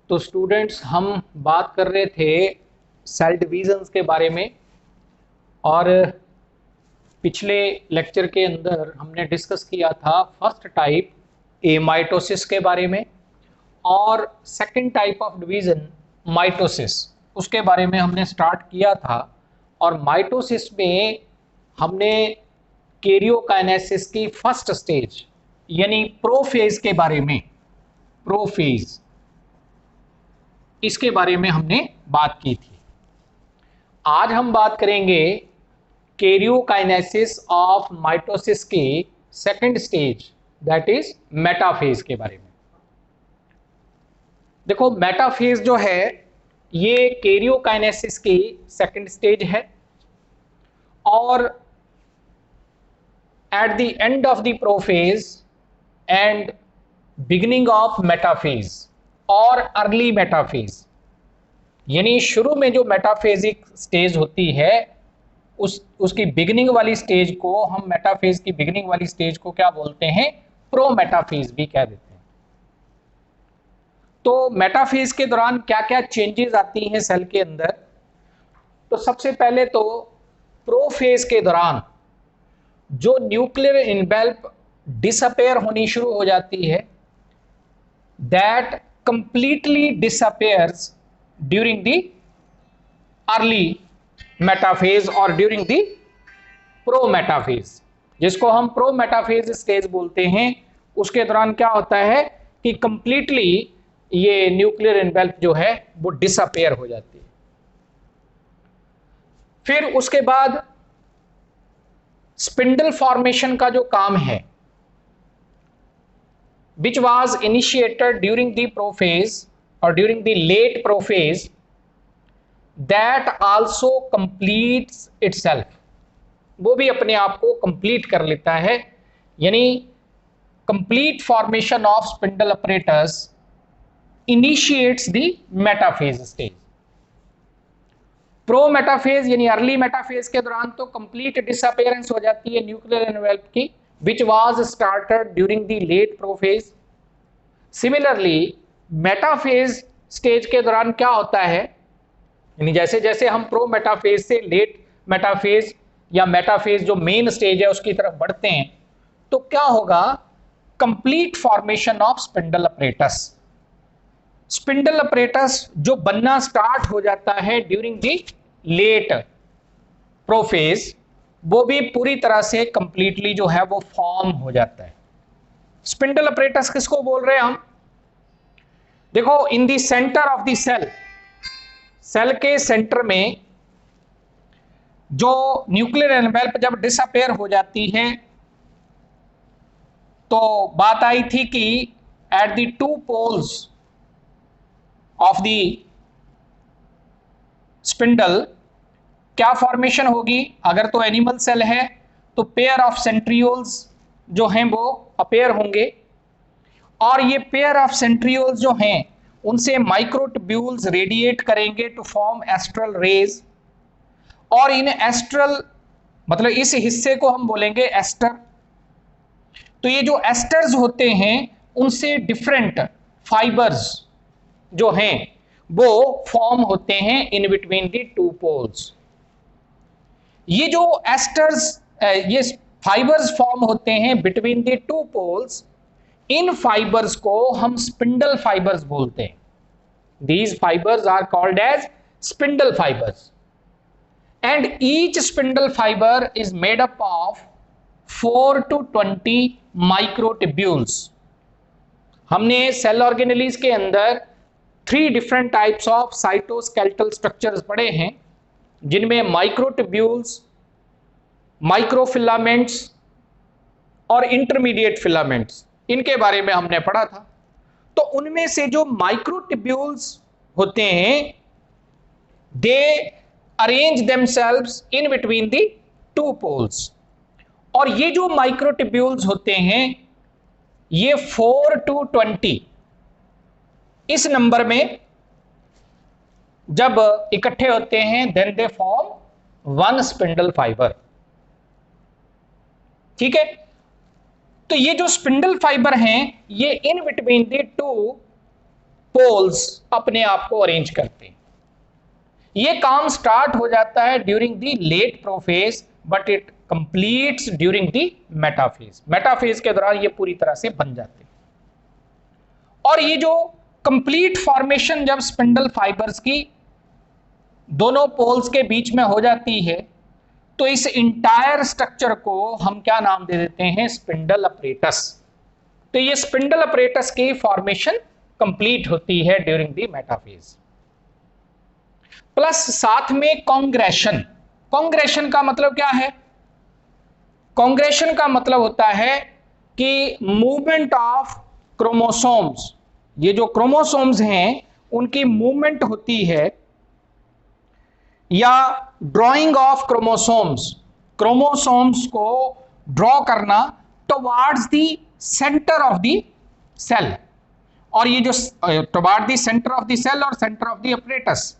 तो स्टूडेंट्स, हम बात कर रहे थे सेल डिवीजन्स के बारे में, और पिछले लेक्चर के अंदर हमने डिस्कस किया था फर्स्ट टाइप माइटोसिस के बारे में, और second type of division mitosis उसके बारे में हमने स्टार्ट किया था। और माइटोसिस में हमने कैरियोकाइनेसिस की फर्स्ट स्टेज यानी प्रोफेज के बारे में, प्रोफेज इसके बारे में हमने बात की थी। आज हम बात करेंगे कैरियोकाइनेसिस ऑफ माइटोसिस की second stage, that is metaphase के बारे में। देखो, मेटाफेज जो है ये कैरियोकाइनेसिस की सेकंड स्टेज है, और at the end of the prophase and beginning of metaphase और अर्ली मेटाफेज, यानी शुरू में जो मेटाफेजिक स्टेज होती है उसकी बिगिनिंग वाली स्टेज को हम मेटाफेज की बिगिनिंग वाली स्टेज को क्या बोलते हैं? प्रो मेटाफेज भी कह देते हैं। तो मेटाफेज के दौरान क्या क्या चेंजेस आती हैं सेल के अंदर? तो सबसे पहले तो प्रोफेज के दौरान जो न्यूक्लियर इनवेल्प डिसअपेयर होनी शुरू हो जाती है, that completely disappears during the early metaphase और ड्यूरिंग द प्रो मेटाफेज, जिसको हम प्रो मेटाफेज स्टेज बोलते हैं। उसके दौरान क्या होता है कि कंप्लीटली ये न्यूक्लियर इनवेल्प जो है वो डिसअपेयर हो जाती है। फिर उसके बाद स्पिंडल फॉर्मेशन का जो काम है, which was initiated during the prophase or during the late prophase, that also completes itself, वो भी अपने आप को कंप्लीट कर लेता है। यानी complete formation of spindle apparatus initiates the metaphase stage. Pro metaphase यानी अर्ली मेटाफेज के दौरान तो कंप्लीट डिसअपेयरेंस हो जाती है न्यूक्लियर इनवेल्प की, which was started during the late prophase. Similarly, metaphase stage के दौरान क्या होता है, यानी जैसे जैसे हम प्रो मेटाफेज से लेट मेटाफेज या मेटाफेज जो मेन स्टेज है उसकी तरफ बढ़ते हैं, तो क्या होगा? Complete formation of spindle apparatus. Spindle apparatus जो बनना स्टार्ट हो जाता है ड्यूरिंग द लेट प्रोफेज, वो भी पूरी तरह से कंप्लीटली जो है वो फॉर्म हो जाता है। स्पिंडल अपरेटस किसको बोल रहे हैं हम? देखो, in the centre of the cell, cell के सेंटर में जो न्यूक्लियर एनवेल्प जब डिसअपेयर हो जाती है, तो बात आई थी कि at the two poles of the spindle क्या फॉर्मेशन होगी? अगर तो एनिमल सेल है तो पेयर ऑफ सेंट्रियोल्स जो हैं वो अपेयर होंगे, और ये पेयर ऑफ सेंट्रियोल्स जो हैं उनसे माइक्रोट्यूब्यूल्स रेडिएट करेंगे टू फॉर्म एस्ट्रल रेज, और इन एस्ट्रल मतलब इस हिस्से को हम बोलेंगे एस्टर। तो ये जो एस्टर्स होते हैं उनसे डिफरेंट फाइबर्स जो हैं वो फॉर्म होते हैं in between the two poles. ये जो एस्टर्स ये फाइबर्स फॉर्म होते हैं बिटवीन द टू पोल्स, इन फाइबर्स को हम स्पिंडल फाइबर्स बोलते हैं। These fibres are called as spindle fibres, and each spindle fibre is made up of 4 to 20 microtubules. हमने सेल ऑर्गेनेलीज के अंदर 3 different types of cytoskeletal structures पढ़े हैं, जिनमें माइक्रोट्यूब्यूल्स, माइक्रोफिलामेंट्स और इंटरमीडिएट फिलामेंट्स, इनके बारे में हमने पढ़ा था। तो उनमें से जो माइक्रोट्यूब्यूल्स होते हैं, they arrange themselves in between the two poles, और ये जो माइक्रोट्यूब्यूल्स होते हैं ये 4 to 20 इस नंबर में जब इकट्ठे होते हैं, then they form one spindle fibre. ठीक है? तो ये जो स्पिंडल फाइबर हैं ये in between the two poles अपने आप को अरेंज करते हैं। ये काम स्टार्ट हो जाता है during the late prophase but it completes during the metaphase. Metaphase के दौरान ये पूरी तरह से बन जाते हैं। और ये जो कंप्लीट फॉर्मेशन जब स्पिंडल फाइबर्स की दोनों पोल्स के बीच में हो जाती है तो इस इंटायर स्ट्रक्चर को हम क्या नाम दे देते हैं, स्पिंडल अपरेटस। तो ये स्पिंडल अपरेटस की फॉर्मेशन कंप्लीट होती है ड्यूरिंग द मेटाफेज। प्लस साथ में कॉन्ग्रेशन। कॉन्ग्रेशन का मतलब क्या है? कॉन्ग्रेशन का मतलब होता है कि मूवमेंट ऑफ क्रोमोसोम्स, ये जो क्रोमोसोम्स हैं उनकी मूवमेंट होती है, या ड्रॉइंग ऑफ क्रोमोसोम्स, क्रोमोसोम्स को ड्रॉ करना towards the centre of the cell. और ये जो toward the centre of the cell और centre of the apparatus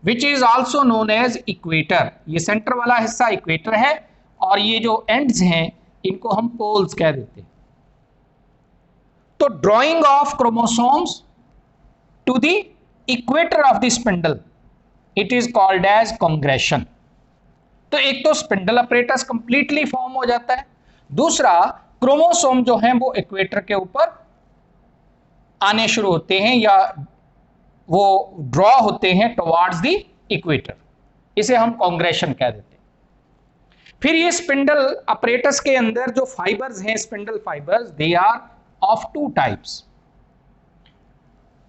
which is also known as equator. ये सेंटर वाला हिस्सा इक्वेटर है और ये जो एंड्स हैं इनको हम पोल्स कह देते हैं। तो drawing of chromosomes to the equator of the spindle, it is called as congression. तो एक तो स्पिंडल अपरेटस कंप्लीटली फॉर्म हो जाता है, दूसरा क्रोमोसोम जो हैं वो इक्वेटर के ऊपर आने शुरू होते हैं या वो ड्रॉ होते हैं टुवर्ड्स द इक्वेटर, इसे हम कॉन्ग्रेशन कह देते हैं। फिर ये स्पिंडल अपरेटस के अंदर जो फाइबर्स हैं, spindle fibres, they are of two types.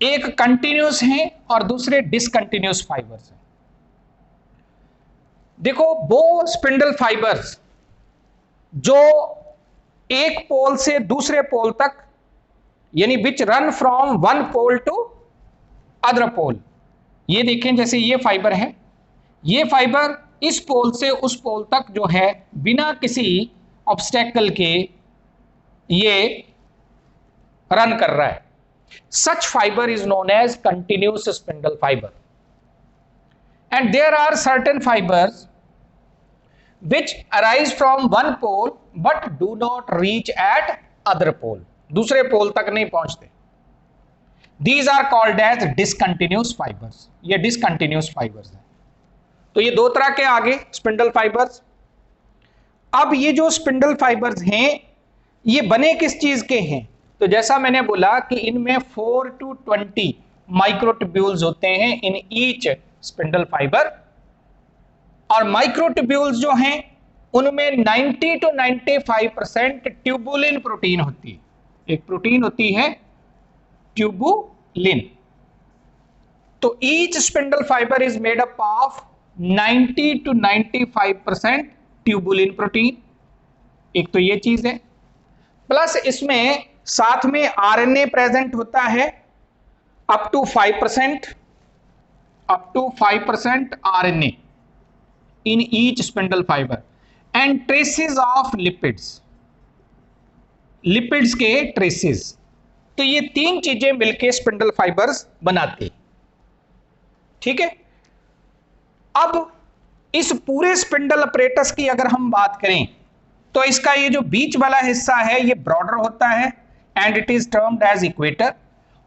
एक कंटिन्यूस हैं और दूसरे डिसकंटिन्यूस फाइबर्स हैं। देखो वो स्पिंडल फाइबर्स जो एक पोल से दूसरे पोल तक, यानी which run from one pole to other pole, ये देखें जैसे ये फाइबर है, ये फाइबर इस पोल से उस पोल तक जो है बिना किसी ऑब्स्टेकल के ये रन कर रहा है। Such fiber is known as continuous spindle fiber. And there are certain fibers which arise from one pole but do not reach at other pole. दूसरे पोल तक नहीं पहुंचते। These are called as discontinuous fibers. ये discontinuous fibers हैं। तो ये दो तरह के आगे स्पिंडल फाइबर्स। अब ये जो स्पिंडल फाइबर्स हैं ये बने किस चीज के हैं? तो जैसा मैंने बोला कि इनमें 4 to 20 माइक्रोट्यूब्यूल्स होते हैं इन ईच स्पिंडल फाइबर, और माइक्रोट्यूब्यूल्स जो हैं उनमें 90 to 95% ट्यूबुलिन प्रोटीन होती है। एक प्रोटीन होती है ट्यूबुलिन। तो each spindle fibre is made up of 90 to 95% tubulin protein. एक तो ये चीज है, प्लस इसमें साथ में आरएनए प्रेजेंट होता है up to 5% RNA in each spindle fibre, and traces of lipids, lipids के ट्रेसेस। तो ये तीन चीजें मिलकर स्पिंडल फाइबर्स बनाती, ठीक है। अब इस पूरे स्पिंडल अपरेटस की अगर हम बात करें तो इसका ये जो बीच वाला हिस्सा है ये ब्रॉडर होता है and it is termed as equator,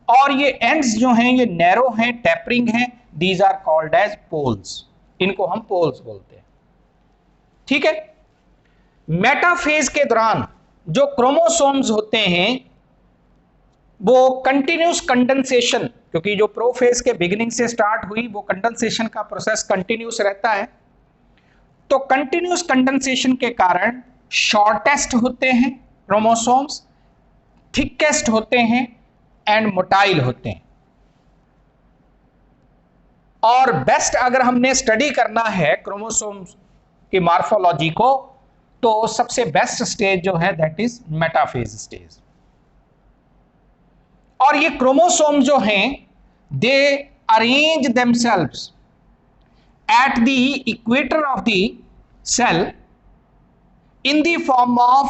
और ये एंड्स जो हैं ये नैरो हैं, टेपरिंग हैं, these are called as poles. इनको हम पोल्स बोलते हैं, ठीक है। मेटाफेज के दौरान जो क्रोमोसोम्स होते हैं वो कंटिन्यूस कंडेंसेशन, क्योंकि जो प्रोफेज के बिगिनिंग से स्टार्ट हुई वो कंडेंसेशन का प्रोसेस कंटिन्यूस रहता है, तो कंटिन्यूस कंडेंसेशन के कारण शॉर्टेस्ट होते हैं क्रोमोसोम्स, थिकेस्ट होते हैं एंड मोटाइल होते हैं। और बेस्ट अगर हमने स्टडी करना है क्रोमोसोम्स की मॉर्फोलॉजी को तो सबसे बेस्ट स्टेज जो है दैट इज मेटाफेज स्टेज। और ये क्रोमोसोम जो हैं they arrange themselves at the equator of the cell in the form of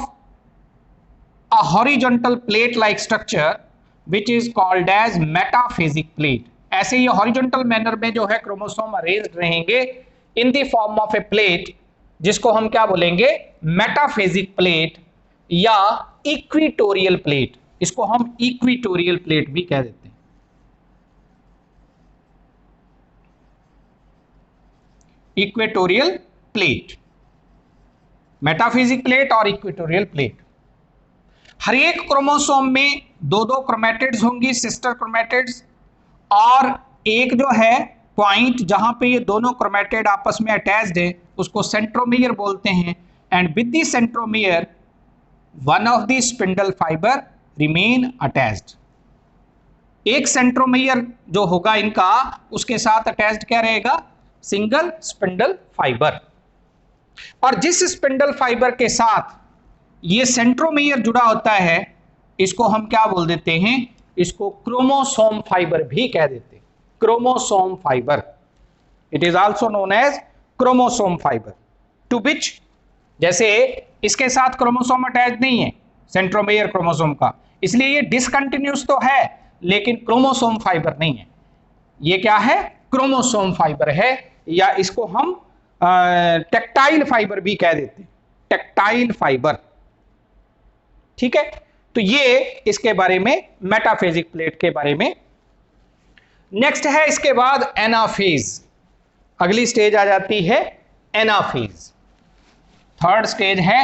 a horizontal plate like structure which is called as metaphasic plate। ऐसे ये horizontal manner में जो है chromosome arranged रहेंगे in the form of a plate, जिसको हम क्या बोलेंगे, मेटाफेजिक प्लेट या इक्विटोरियल प्लेट। इसको हम इक्विटोरियल प्लेट भी कह देते हैं। इक्वेटोरियल प्लेट, मेटाफिजिक प्लेट और इक्वेटोरियल प्लेट। हर एक क्रोमोसोम में दो दो क्रोमैटिड्स होंगी, सिस्टर क्रोमैटिड्स, और एक जो है पॉइंट जहां पे ये दोनों क्रोमैटिड आपस में अटैच्ड है उसको सेंट्रोमियर बोलते हैं। And with the centromere one of the spindle fibre remain attached. एक सेंट्रोमियर जो होगा इनका, उसके साथ अटैच्ड क्या रहेगा? Single spindle fibre. और जिस स्पिंडल फाइबर के साथ ये सेंट्रोमियर जुड़ा होता है इसको हम क्या बोल देते हैं? इसको क्रोमोसोम फाइबर भी कह देते हैं, chromosome fibre. It is also known as chromosome fibre. To which, जैसे इसके साथ क्रोमोसोम अटैच नहीं है सेंट्रोमियर क्रोमोसोम का, इसलिए ये डिसकंटिन्यूस तो है लेकिन क्रोमोसोम फाइबर नहीं है। ये क्या है? क्रोमोसोम फाइबर है, या इसको हम टेक्टाइल फाइबर भी कह देते हैं, टेक्टाइल फाइबर। ठीक है, तो ये इसके बारे में, मेटाफेजिक प्लेट के बारे में। नेक्स्ट है इसके बाद एनाफेज। अगली स्टेज आ जाती है एनाफेज। थर्ड स्टेज है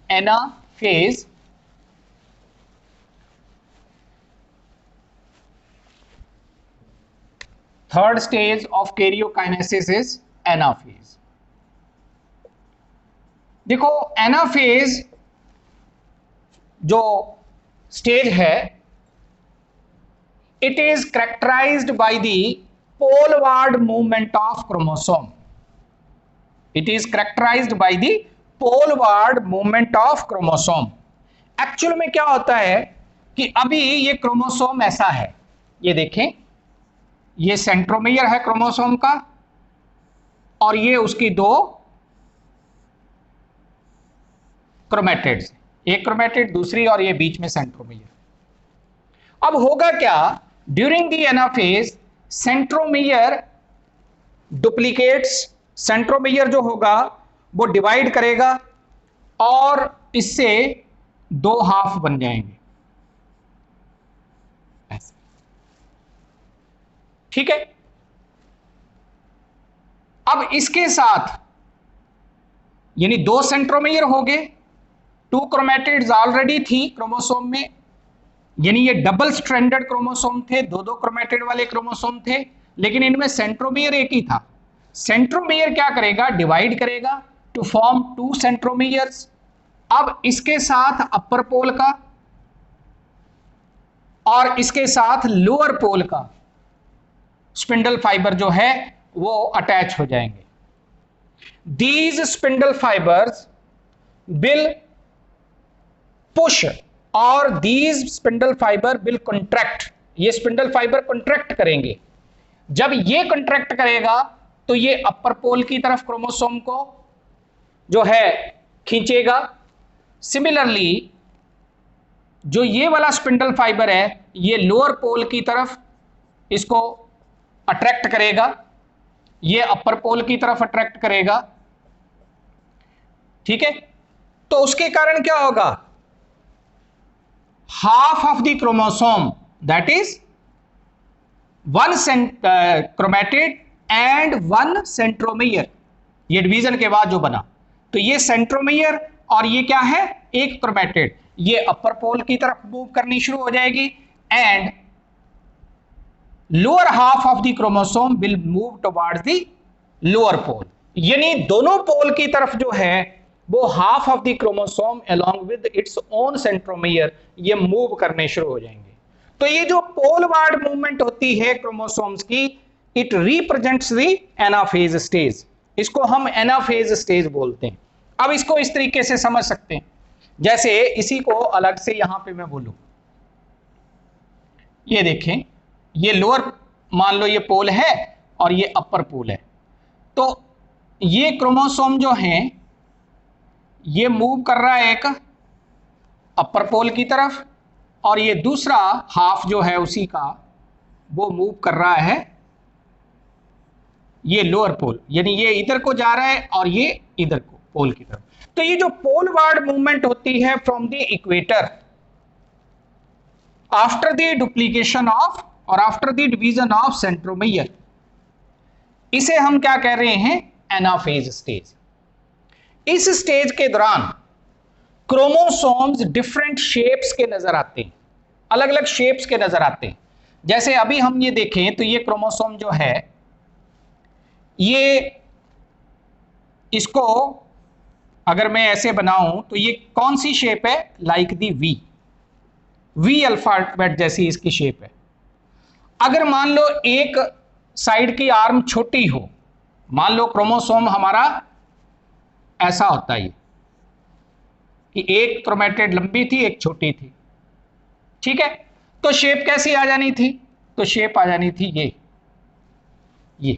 anaphase. Third stage of karyokinesis is anaphase. देखो एनाफेज जो स्टेज है, it is characterised by the poleward movement of chromosome. It is characterised by the poleward movement of chromosome. Actual में क्या होता है कि अभी ये क्रोमोसोम ऐसा है, ये देखें, ये सेंट्रोमियर है क्रोमोसोम का और ये उसकी दो क्रोमैटिड्स, एक क्रोमैटिड दूसरी और ये बीच में सेंट्रोमियर। अब होगा क्या? During the anaphase centromere duplicates. Centromere जो होगा वो डिवाइड करेगा और इससे दो हाफ बन जाएंगे ऐसे। ठीक है, अब इसके साथ यानी दो सेंट्रोमियर हो गए, टू क्रोमैटिड्स ऑलरेडी थी क्रोमोसोम में, यानी ये डबल स्ट्रैंडेड क्रोमोसोम थे, दो दो क्रोमैटिड वाले क्रोमोसोम थे, लेकिन इनमें सेंट्रोमियर एक ही था। सेंट्रोमियर क्या करेगा? डिवाइड करेगा टू फॉर्म टू सेंट्रोमियर्स। अब इसके साथ अपर पोल का और इसके साथ लोअर पोल का स्पिंडल फाइबर जो है वो अटैच हो जाएंगे। These spindle fibers will push और these spindle fiber will contract। ये स्पिंडल फाइबर कॉन्ट्रैक्ट करेंगे। जब ये कॉन्ट्रैक्ट करेगा तो ये अपर पोल की तरफ क्रोमोसोम को जो है खींचेगा। सिमिलरली जो ये वाला स्पिंडल फाइबर है ये लोअर पोल की तरफ इसको अट्रैक्ट करेगा, ये अपर पोल की तरफ अट्रैक्ट करेगा। ठीक है, तो उसके कारण क्या होगा? Half of the chromosome, that is one chromatid and one centromere, ये डिवीजन के बाद जो बना, तो ये सेंट्रोमियर और ये क्या है? एक क्रोमैटिड, ये अपर पोल की तरफ मूव करनी शुरू हो जाएगी and lower half of the chromosome will move towards the lower pole. यानी दोनों पोल की तरफ जो है वो half of the chromosome along with its own centromere ये मूव करने शुरू हो जाएंगे। तो ये जो पोलवार्ड मूवमेंट होती है क्रोमोसोम्स की, it represents the anaphase stage. इसको हम एनाफेज स्टेज बोलते हैं। अब इसको इस तरीके से समझ सकते हैं, जैसे इसी को अलग से यहां पे मैं बोलूं, ये देखें, ये लोअर मान लो ये पोल है और ये अपर पोल है, तो ये क्रोमोसोम जो हैं ये मूव कर रहा है एक अपर पोल की तरफ और ये दूसरा हाफ जो है उसी का वो मूव कर रहा है ये लोअर पोल, यानी ये इधर को जा रहा है और ये इधर को पोल की तरफ। तो ये जो पोलवार्ड मूवमेंट होती है from the equator after the duplication of और after the division of centromere, इसे हम क्या कह रहे हैं? Anaphase stage. इस स्टेज के दौरान क्रोमोसोम्स डिफरेंट शेप्स के नजर आते हैं, अलग अलग शेप्स के नजर आते हैं। जैसे अभी हम ये देखें तो ये क्रोमोसोम जो है, ये इसको अगर मैं ऐसे बनाऊं तो ये कौन सी शेप है? लाइक दी वी अल्फाबेट जैसी इसकी शेप है। अगर मान लो एक साइड की आर्म छोटी हो, मान लो क्रोमोसोम हमारा ऐसा होता है कि एक क्रोमेटिड लंबी थी, एक छोटी थी, ठीक है, तो शेप कैसी आ जानी थी? तो शेप आ जानी थी ये।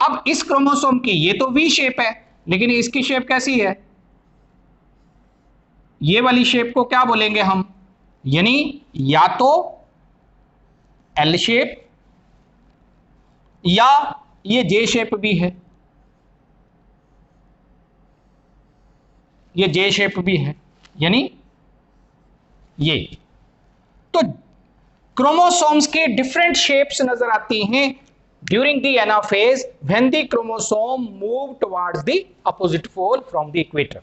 अब इस क्रोमोसोम की ये तो वी शेप है, लेकिन इसकी शेप कैसी है? ये वाली शेप को क्या बोलेंगे हम? यानी या तो एल शेप या ये जे शेप भी है, ये जे शेप भी है, यानी ये। तो क्रोमोसोम्स के डिफरेंट शेप्स नजर आती हैं during the anaphase when the chromosome move towards the opposite pole from the equator.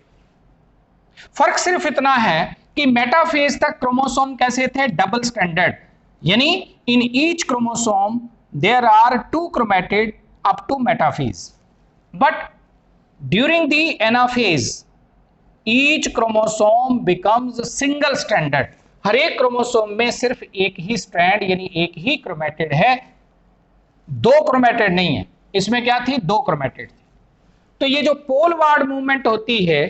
फर्क सिर्फ इतना है कि मेटाफेज तक क्रोमोसोम कैसे थे? डबल स्टैंडर्ड, यानी in each chromosome there are 2 chromatid up to metaphase, but during the anaphase each chromosome becomes single standard. हर एक क्रोमोसोम में सिर्फ एक ही स्ट्रैंड यानी एक ही क्रोमेटिड है, 2 क्रोमेटिड नहीं है। इसमें क्या थी? 2 क्रोमेटिड थी। तो ये जो पोलवार्ड मूवमेंट होती है,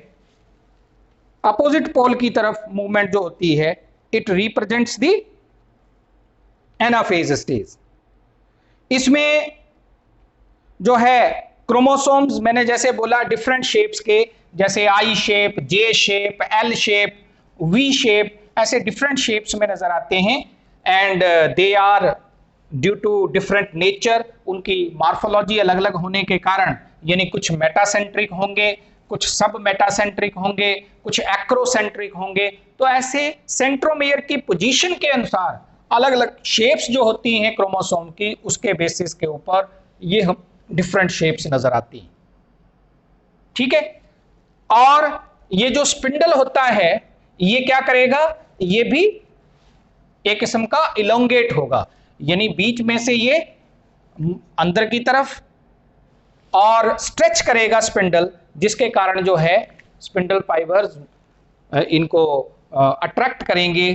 अपोजिट पोल की तरफ मूवमेंट जो होती है, it represents the anaphase stage. इसमें जो है क्रोमोसोम्स मैंने जैसे बोला डिफरेंट शेप्स के, जैसे I shape, J shape, L shape, V shape, ऐसे डिफरेंट शेप्स में नजर आते हैं। And they are due to different nature, उनकी मार्फोलॉजी अलग अलग होने के कारण, यानी कुछ मेटासेंट्रिक होंगे, कुछ सब मेटासेंट्रिक होंगे, कुछ एक्रोसेंट्रिक होंगे। तो ऐसे सेंट्रोमेयर की पोजीशन के अनुसार अलग अलग शेप्स जो होती हैं क्रोमोसोम की, उसके बेसिस के ऊपर ये हम डिफरेंट शेप्स नजर आती हैं, ठीक है। और ये जो स्पिंडल होता है, ये क्या करेगा? ये भी एक किस्म का इलोंगेट होगा, यानी बीच में से ये अंदर की तरफ और स्ट्रेच करेगा स्पिंडल, जिसके कारण जो है स्पिंडल फाइबर्स इनको अट्रैक्ट करेंगे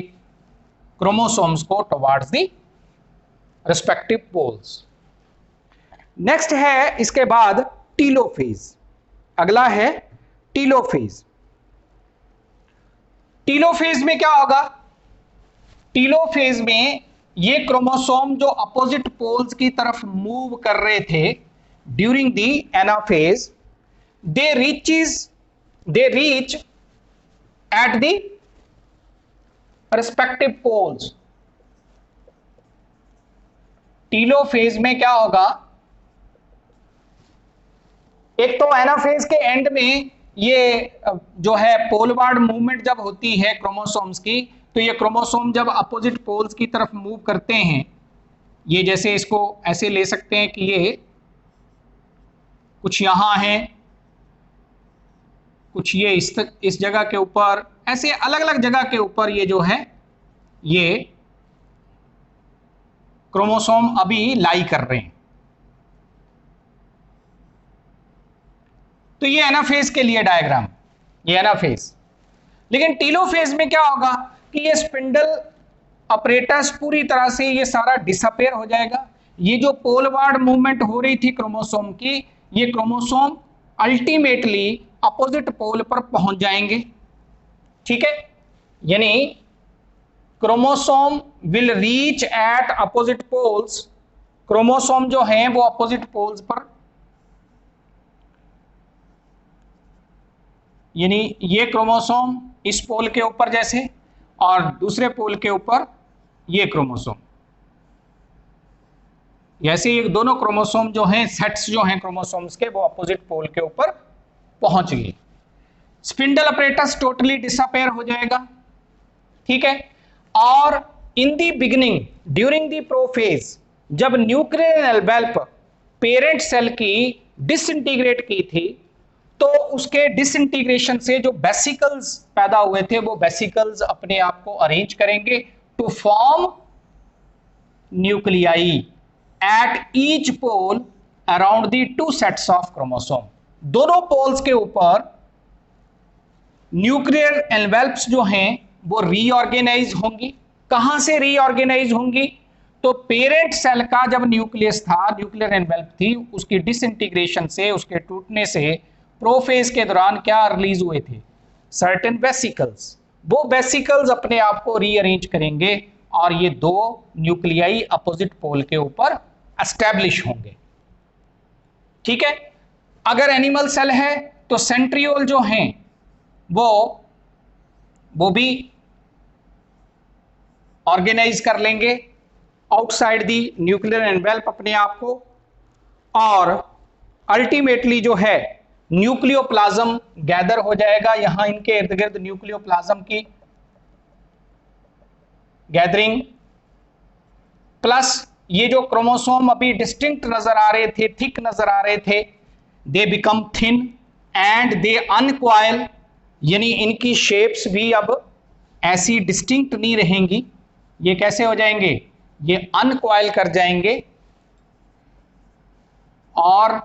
क्रोमोसोम्स को towards the respective poles. Next है इसके बाद टीलोफेज। अगला है टीलोफेज। टीलोफेज में क्या होगा? टीलोफेज में ये क्रोमोसोम जो अपोजिट पोल्स की तरफ मूव कर रहे थे during the anaphase, they reach at the respective poles. Telophase में क्या होगा? एक तो एनाफेज के एंड में ये जो है पोलवार्ड मूवमेंट जब होती है क्रोमोसोम्स की, तो ये क्रोमोसोम जब अपोजिट पोल्स की तरफ मूव करते हैं, ये जैसे इसको ऐसे ले सकते हैं कि ये कुछ यहां है, कुछ ये इस जगह के ऊपर, ऐसे अलग अलग जगह के ऊपर ये जो है ये क्रोमोसोम अभी लाई कर रहे हैं। तो ये एनाफेज के लिए डायग्राम, ये एनाफेज। लेकिन टीलोफेज में क्या होगा कि ये स्पिंडल अपरेटस पूरी तरह से ये सारा डिसअपेयर हो जाएगा। ये जो पोलवार्ड मूवमेंट हो रही थी क्रोमोसोम की, ये क्रोमोसोम अल्टीमेटली अपोजिट पोल पर पहुंच जाएंगे, ठीक है। यानी chromosome will reach at opposite poles. Chromosome जो हैं वो अपोजिट पोल्स पर, यानी ये क्रोमोसोम इस पोल के ऊपर जैसे, और दूसरे पोल के ऊपर ये क्रोमोसोम, जैसे ये दोनों क्रोमोसोम जो हैं, सेट्स जो हैं क्रोमोसोम्स के, वो अपोजिट पोल के ऊपर पहुंच गए। स्पिंडल अपरेटस टोटली डिसअपेयर हो जाएगा, ठीक है। और in the beginning during the prophase, जब न्यूक्लियर एनवेलप पेरेंट सेल की डिसइंटीग्रेट की थी, तो उसके डिसइंटीग्रेशन से जो वेसिकल्स पैदा हुए थे वो वेसिकल्स अपने आप को अरेंज करेंगे to form nuclei at each pole around the two sets of chromosome. दोनों पोल्स के ऊपर न्यूक्लियर एनवेल्प्स जो हैं वो रीऑर्गेनाइज होंगी। कहां से रीऑर्गेनाइज होंगी? तो पेरेंट सेल का जब न्यूक्लियस था, न्यूक्लियर एनवेल्प थी, उसकी डिसइंटीग्रेशन से, उसके टूटने से प्रोफेज के दौरान क्या रिलीज हुए थे? Certain vesicles. वो वेसिकल्स अपने आप को रीअरेंज करेंगे और ये दो न्यूक्लियाई अपोजिट पोल के ऊपर एस्टैब्लिश होंगे। ठीक है। अगर एनिमल सेल है तो सेंट्रियोल जो हैं वो भी ऑर्गेनाइज कर लेंगे आउटसाइड दी न्यूक्लियर एनवेल्प अपने आप को, और अल्टीमेटली जो है न्यूक्लियोप्लाज्म गैदर हो जाएगा। यहां इनके इर्द गिर्द न्यूक्लियोप्लाज्म की गैदरिंग, प्लस ये जो क्रोमोसोम अभी डिस्टिंक्ट नजर आ रहे थे, थिक नजर आ रहे थे, they become thin and they uncoil, यानी इनकी शेप्स भी अब ऐसी डिस्टिंक्ट नहीं रहेंगी। ये कैसे हो जाएंगे? ये अनकॉइल कर जाएंगे और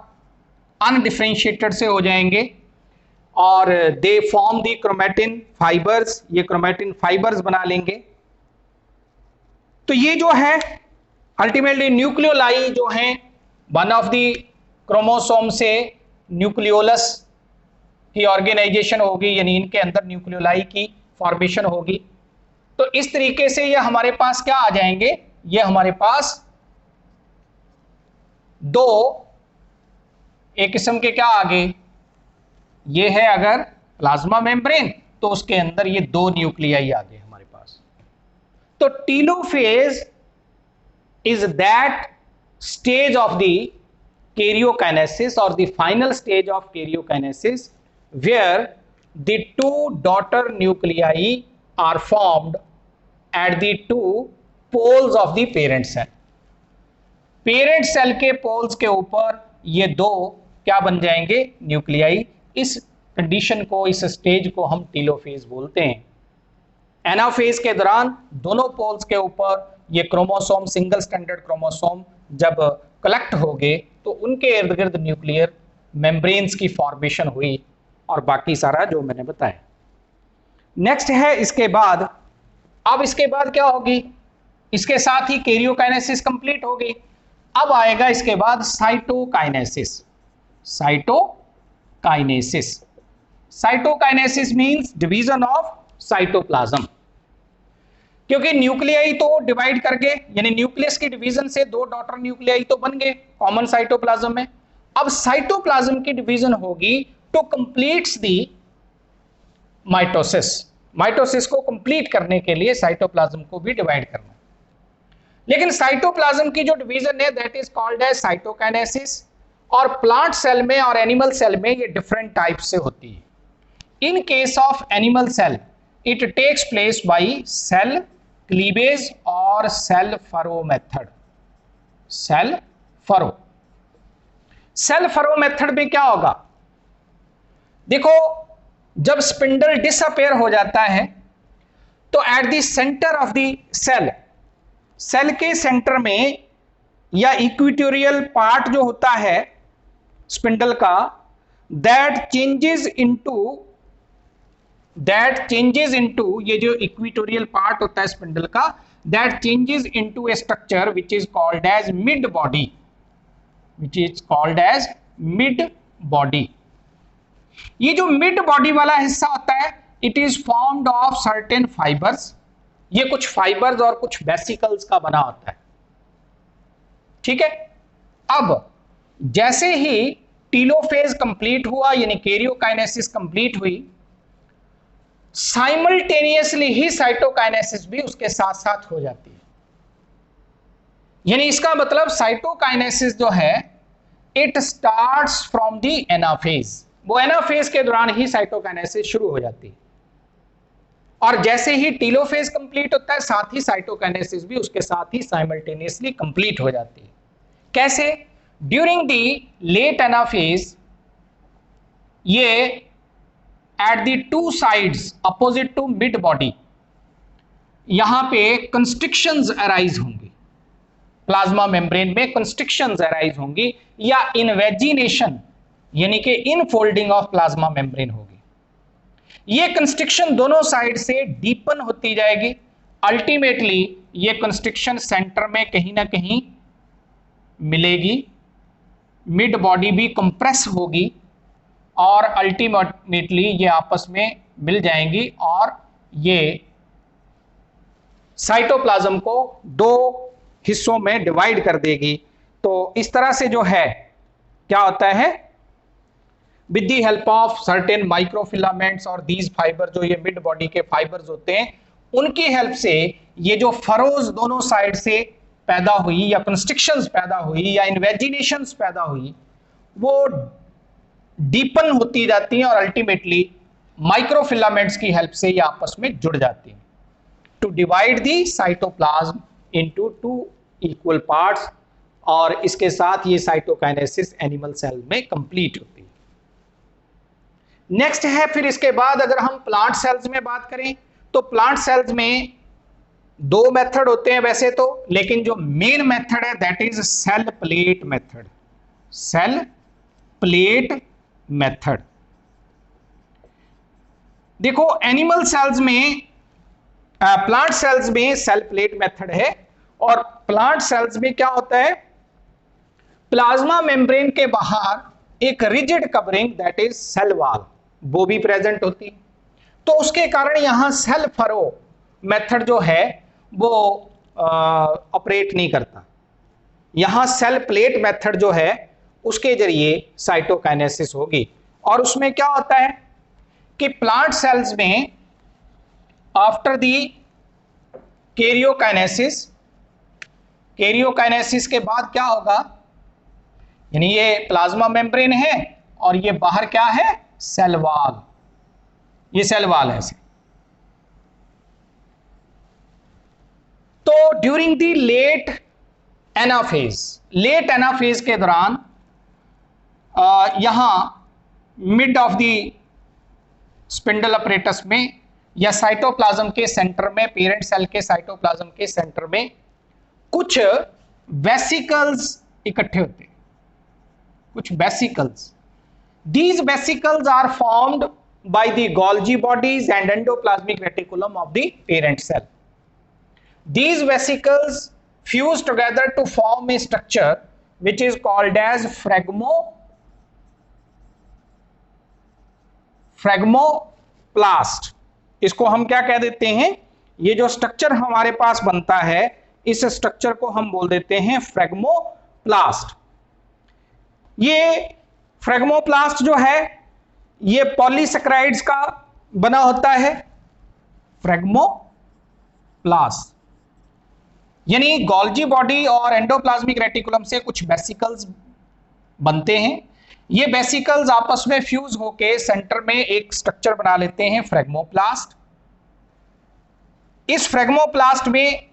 अनडिफरेंशिएटेड से हो जाएंगे, और they form the chromatin fibres, ये क्रोमेटिन फाइबर्स बना लेंगे। तो ये जो है अल्टीमेटली न्यूक्लियोलाई जो हैं, वन ऑफ दी क्रोमोसोम से न्यूक्लियोलस की ऑर्गेनाइजेशन होगी, यानी इनके अंदर न्यूक्लियोलाई की फॉर्मेशन होगी। तो इस तरीके से ये हमारे पास क्या आ जाएंगे? ये हमारे पास दो एक किस्म के क्या आगे, ये है अगर प्लाज्मा मेम्ब्रेन, तो उसके अंदर ये दो न्यूक्लियाई आ गए हमारे पास। तो telophase is that stage of the karyokinesis or the final stage of karyokinesis where the two daughter nuclei are formed at the two poles of the parent cell। Parent cell के poles के ऊपर ये दो क्या बन जाएंगे? Nuclei. इस condition को, इस स्टेज को हम टीलोफेज बोलते हैं। एनाफेज के दौरान दोनों पोल्स के ऊपर ये क्रोमोसोम, सिंगल स्टैंडर्ड क्रोमोसोम जब कलेक्ट हो गए तो उनके इर्द गिर्द न्यूक्लियर मेम्ब्रेन्स की फॉर्मेशन हुई और बाकी सारा जो मैंने बताया। नेक्स्ट है इसके बाद, अब इसके बाद क्या होगी? इसके साथ ही कैरियोकाइनेसिस कंप्लीट होगी। अब आएगा इसके बाद cytokinesis. Cytokinesis, cytokinesis means division of cytoplasm. क्योंकि न्यूक्लियाई तो डिवाइड कर गए, यानी न्यूक्लियस की डिवीजन से दो डॉटर न्यूक्लियाई तो बन गए कॉमन साइटोप्लाज्म में। अब साइटोप्लाज्म की डिवीजन होगी to completes the mitosis. Mitosis को कंप्लीट करने के लिए साइटोप्लाज्म को भी डिवाइड करना। लेकिन साइटोप्लाज्म की जो डिवीजन है that is called as cytokinesis, और प्लांट सेल में और एनिमल सेल में ये डिफरेंट टाइप से होती है। In case of animal cell it takes place by cell cleavage और cell furrow method. Cell furrow, cell furrow method में क्या होगा? देखो, जब स्पिंडल डिसअपेयर हो जाता है तो at the centre of the cell, cell के सेंटर में या इक्वेटोरियल पार्ट जो होता है स्पिंडल का, दैट चेंजेस इनटू ये जो इक्वेटोरियल पार्ट होता है स्पिंडल का, that changes into a structure which is called as mid body, mid body. ये जो मिड बॉडी वाला हिस्सा होता है it is formed of certain fibres. ये कुछ फाइबर्स और कुछ वेसिकल्स का बना होता है। ठीक है। अब जैसे ही टीलोफेज कंप्लीट हुआ, यानी कैरियोकाइनेसिस कंप्लीट हुई, साइमल्टेनियसली ही साइटोकाइनेसिस भी उसके साथ साथ हो जाती है। यानी इसका मतलब साइटोकाइनेसिस जो है it starts from the anaphase. वो एनाफेज के दौरान ही साइटोकाइनेसिस शुरू हो जाती है, और जैसे ही टीलोफेज कंप्लीट होता है साथ ही साइटोकाइनेसिस भी उसके साथ ही साइमल्टेनियसली कंप्लीट हो जाती है। कैसे? ड्यूरिंग दी लेट एनाफेज ये at the two sides opposite to mid body यहां पे कंस्ट्रिक्शंस अराइज होंगी, प्लाज्मा मेम्ब्रेन में कंस्ट्रिक्शंस अराइज होंगी या इनवेजिनेशन यानी कि इनफोल्डिंग ऑफ प्लाज्मा मेम्ब्रेन होगी। ये कंस्ट्रिक्शन दोनों साइड से डीपन होती जाएगी। अल्टीमेटली ये कंस्ट्रिक्शन सेंटर में कहीं ना कहीं मिलेगी, मिड बॉडी भी कंप्रेस होगी और अल्टीमेटली ये आपस में मिल जाएंगी और ये साइटोप्लाज्म को दो हिस्सों में डिवाइड कर देगी। तो इस तरह से जो है क्या होता है, with the help of certain microfilaments और दीज फाइबर, जो ये मिड बॉडी के फाइबर्स होते हैं, उनकी हेल्प से ये जो फरोज दोनों साइड से पैदा हुई या कंस्ट्रिक्शंस पैदा हुई या इन्वेजिनेशंस पैदा हुई वो डीपन होती जाती हैं और अल्टीमेटली माइक्रोफिलामेंट्स की हेल्प से ये आपस में जुड़ जाती हैं to divide the cytoplasm into two equal parts. और इसके साथ ये साइटोकाइनेसिस एनिमल सेल में कंप्लीट होती है। नेक्स्ट है फिर इसके बाद अगर हम प्लांट सेल्स में बात करें तो प्लांट सेल्स में दो मेथड होते हैं वैसे तो, लेकिन जो मेन मेथड है that is cell plate method. Cell plate method देखो एनिमल सेल्स में, प्लांट सेल्स में सेल प्लेट मेथड है और प्लांट सेल्स में क्या होता है, प्लाज्मा मेम्ब्रेन के बाहर एक rigid covering that is cell wall वो भी प्रेजेंट होती है। तो उसके कारण यहां सेल फरो मेथड जो है वो ऑपरेट नहीं करता। यहां सेल प्लेट मेथड जो है उसके जरिए साइटोकाइनेसिस होगी। और उसमें क्या होता है कि प्लांट सेल्स में आफ्टर दी कैरियोकाइनेसिस के बाद क्या होगा, यानी ये प्लाज्मा मेम्ब्रेन है और ये बाहर क्या है, सेल वॉल, ये सेल वॉल है ऐसे। तो ड्यूरिंग दी लेट एनाफेज के दौरान यहां mid of the spindle apparatus में या साइटोप्लाज्म के सेंटर में, पेरेंट सेल के साइटोप्लाज्म के सेंटर में कुछ वेसिकल्स इकट्ठे होते हैं, कुछ vesicles. These vesicles are formed by the Golgi bodies and endoplasmic reticulum of the parent cell. These vesicles fuse together to form a structure which is called as फ्रेगमोप्लास्ट। इसको हम क्या कह देते हैं, ये जो स्ट्रक्चर हमारे पास बनता है इस स्ट्रक्चर को हम बोल देते हैं फ्रेगमोप्लास्ट। ये फ्रेगमोप्लास्ट जो है ये पॉलीसेकेराइड्स का बना होता है, फ्रेगमोप्लास्ट यानी गोल्जी बॉडी और एंडोप्लाज्मिक रेटिकुलम से कुछ वेसिकल्स बनते हैं। ये वेसिकल्स आपस में फ्यूज होके सेंटर में एक स्ट्रक्चर बना लेते हैं फ्रेगमोप्लास्ट। इस फ्रेगमोप्लास्ट में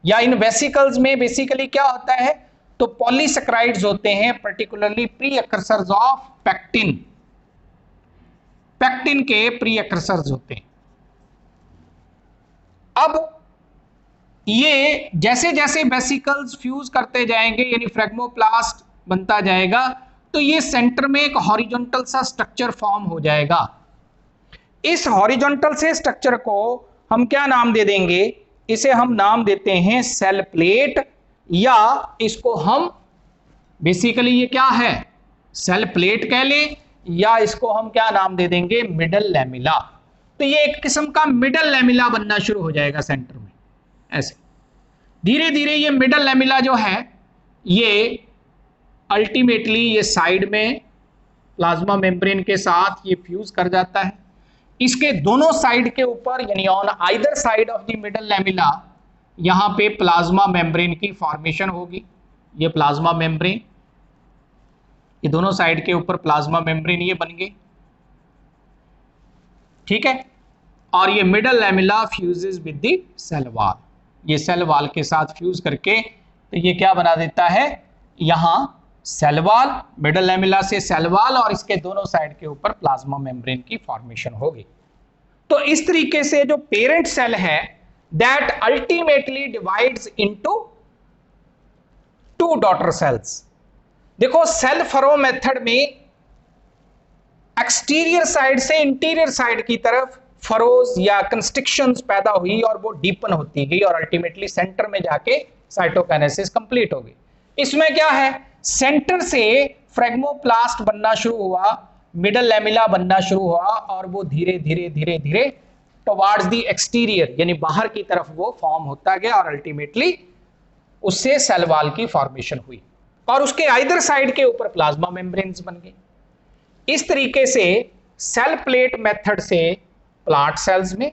या इन वेसिकल्स में बेसिकली क्या होता है, तो पॉलीसेकेराइड्स होते हैं, पर्टिकुलरली प्रीअकर्सर्स ऑफ पैक्टिन, पैक्टिन के प्रीअकर्सर्स होते हैं। अब ये जैसे जैसे वेसिकल्स फ्यूज करते जाएंगे यानी फ्रेगमोप्लास्ट बनता जाएगा तो ये सेंटर में एक हॉरिजॉन्टल सा स्ट्रक्चर फॉर्म हो जाएगा। इस हॉरिजॉन्टल से स्ट्रक्चर को हम क्या नाम दे देंगे, इसे हम नाम देते हैं सेल प्लेट, या इसको हम बेसिकली ये क्या है सेल प्लेट कह लें, या इसको हम क्या नाम दे देंगे मिडल लैमिला। तो ये एक किस्म का मिडल लैमिला बनना शुरू हो जाएगा सेंटर में। ऐसे धीरे धीरे ये मिडल लैमिला जो है ये अल्टीमेटली ये साइड में प्लाज्मा मेम्ब्रेन के साथ ये फ्यूज कर जाता है। इसके दोनों साइड के ऊपर यानी on either side of the middle lamella यहां पे प्लाज्मा मेम्ब्रेन की फॉर्मेशन होगी। ये प्लाज्मा मेम्ब्रेन, ये दोनों साइड के ऊपर प्लाज्मा मेम्ब्रेन ये बन गए, ठीक है। और ये middle lamella fuses with the cell wall, ये सेल वॉल के साथ फ्यूज करके तो ये क्या बना देता है, यहां सेल वॉल, मिडल लैमेला से सेल वॉल, और इसके दोनों साइड के ऊपर प्लाज्मा मेम्ब्रेन की फॉर्मेशन होगी। तो इस तरीके से जो पेरेंट सेल है that ultimately divides into two daughter cells. देखो सेल फरो मेथड में एक्सटीरियर साइड से इंटीरियर साइड की तरफ फरोज या कंस्ट्रिक्शंस पैदा हुई और वो डीपन होती गई और अल्टीमेटली सेंटर में जाके साइटोकाइनेसिस कंप्लीट हो गई। इसमें क्या है, सेंटर से फ्रेगमोप्लास्ट बनना शुरू हुआ, मिडल लैमेला बनना शुरू हुआ और वो धीरे धीरे धीरे धीरे टुवर्ड्स द एक्सटीरियर यानी बाहर की तरफ वो फॉर्म होता गया और अल्टीमेटली उससे सेल वॉल की फॉर्मेशन हुई और उसके आइदर साइड के ऊपर प्लाज्मा मेम्ब्रेन्स बन गए। इस तरीके से सेल प्लेट मेथड से प्लांट सेल्स में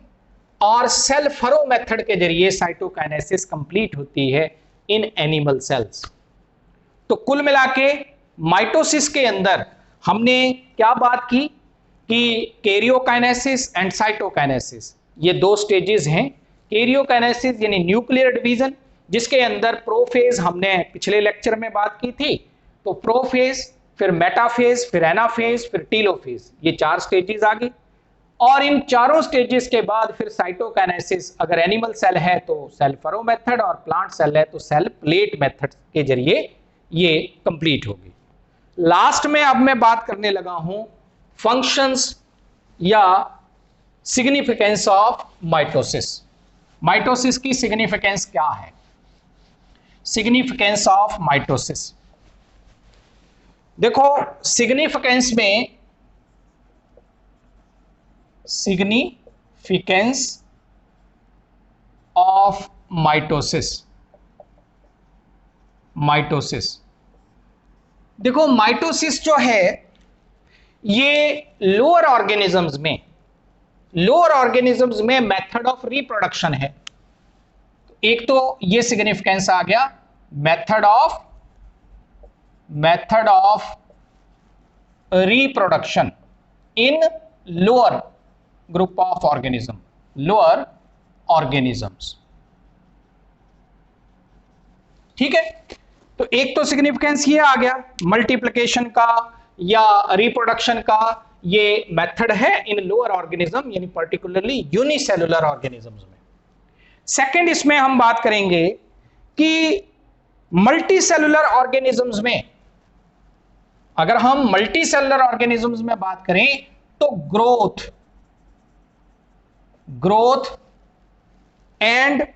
और सेल फरो मेथड के जरिए साइटोकाइनेसिस कंप्लीट होती है इन एनिमल सेल्स। तो कुल मिला के माइटोसिस के अंदर हमने क्या बात की कि कैरियोकाइनेसिस एंड साइटोकाइनेसिस ये दो स्टेजेस हैं। कैरियोकाइनेसिस यानी न्यूक्लियर डिवीजन, जिसके अंदर प्रोफेज हमने पिछले लेक्चर में बात की थी। तो प्रोफेज, फिर मेटाफेज, फिर एनाफेज, फिर टीलोफेज, ये 4 स्टेजेस आ गई। और इन चारों स्टेजेस के बाद फिर साइटोकाइनेसिस, अगर एनिमल सेल है तो सेल फरो मेथड और प्लांट सेल है तो सेल प्लेट मेथड के जरिए ये कंप्लीट होगी। लास्ट में अब मैं बात करने लगा हूं फंक्शंस या सिग्निफिकेंस ऑफ माइटोसिस। माइटोसिस की सिग्निफिकेंस क्या है? सिग्निफिकेंस ऑफ माइटोसिस, देखो सिग्निफिकेंस में सिग्निफिकेंस ऑफ माइटोसिस, देखो माइटोसिस जो है ये लोअर ऑर्गेनिजम्स में मेथड ऑफ रिप्रोडक्शन है। एक तो ये सिग्निफिकेंस आ गया method of reproduction in lower group of lower organisms. ठीक है, तो एक तो सिग्निफिकेंस ये आ गया मल्टीप्लिकेशन का या रिप्रोडक्शन का, ये मेथड है इन लोअर ऑर्गेनिज्म यानी पर्टिकुलरली यूनिसेलुलर ऑर्गेनिजम्स में। सेकंड, इसमें हम बात करेंगे कि मल्टी सेलुलर ऑर्गेनिजम्स में, अगर हम मल्टी सेलुलर ऑर्गेनिजम्स में बात करें तो ग्रोथ एंड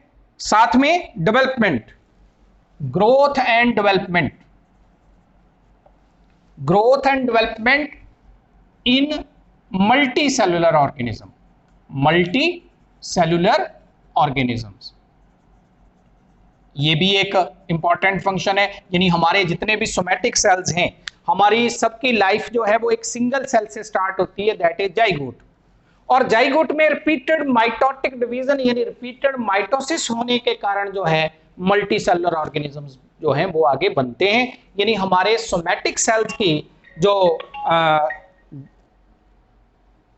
साथ में development, growth and development in multi cellular organisms, ये भी एक इंपॉर्टेंट फंक्शन है। यानी हमारे जितने भी सोमैटिक सेल्स हैं, हमारी सबकी लाइफ जो है वो एक सिंगल सेल से स्टार्ट होती है, दैट इज जाइगोट। और जाइगोट में रिपीटेड माइटोटिक डिवीजन यानी रिपीटेड माइटोसिस होने के कारण जो है मल्टी सेलुलर ऑर्गेनिजम्स जो हैं वो आगे बनते हैं। यानी हमारे सोमैटिक सेल्स की जो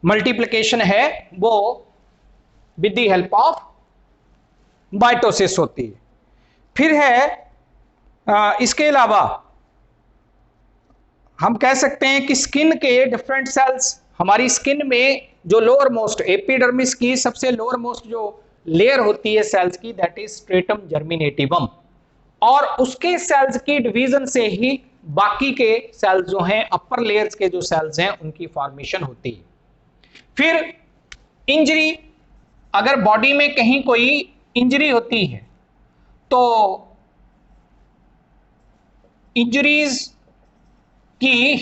मल्टीप्लिकेशन है वो with the help of mitosis होती है। फिर है इसके अलावा हम कह सकते हैं कि स्किन के डिफरेंट सेल्स, हमारी स्किन में जो लोअर मोस्ट एपिडर्मिस की सबसे लोअर मोस्ट जो लेयर होती है सेल्स की, दैट इज स्ट्रेटम जर्मिनेटिवम, और उसके सेल्स की डिवीजन से ही बाकी के सेल्स जो हैं अपर लेयर्स के जो सेल्स हैं उनकी फॉर्मेशन होती है। फिर इंजरी, अगर बॉडी में कहीं कोई इंजरी होती है तो इंजरीज की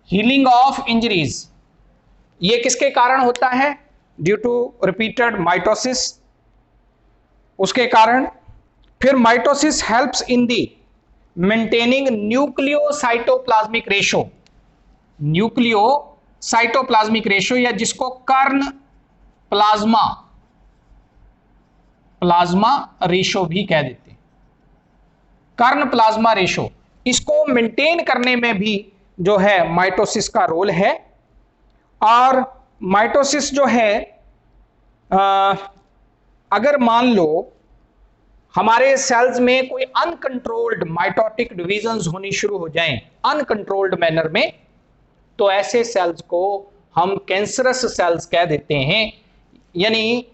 हीलिंग ऑफ इंजरीज, ये किसके कारण होता है? ड्यू टू रिपीटेड माइटोसिस, उसके कारण। फिर mitosis helps in the maintaining nucleocytoplasmic ratio, या जिसको कर्ण प्लाज्मा रेशो भी कह देते हैं। कर्ण प्लाज्मा रेशो, इसको मेंटेन करने में भी जो है माइटोसिस का रोल है। और माइटोसिस जो है अगर मान लो हमारे सेल्स में कोई अनकंट्रोल्ड माइटोटिक डिविजन्स होनी शुरू हो जाएं अनकंट्रोल्ड मैनर में, तो ऐसे सेल्स को हम कैंसरस सेल्स कह देते हैं। यानी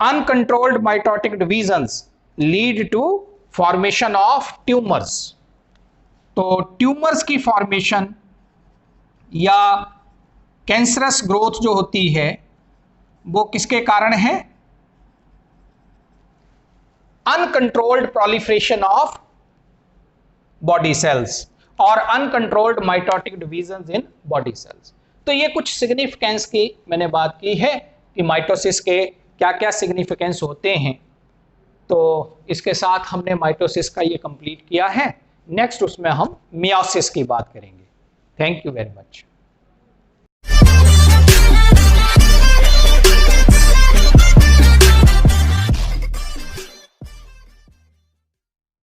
uncontrolled mitotic divisions lead to formation of tumours. तो ट्यूमर्स की फॉर्मेशन या कैंसरस ग्रोथ जो होती है वो किसके कारण है? Uncontrolled proliferation of body cells और uncontrolled mitotic divisions in body cells. तो ये कुछ सिग्निफिकेंस की मैंने बात की है कि माइटोसिस के क्या क्या सिग्निफिकेंस होते हैं। तो इसके साथ हमने माइटोसिस का ये कंप्लीट किया है। नेक्स्ट उसमें हम मियोसिस की बात करेंगे। Thank you very much.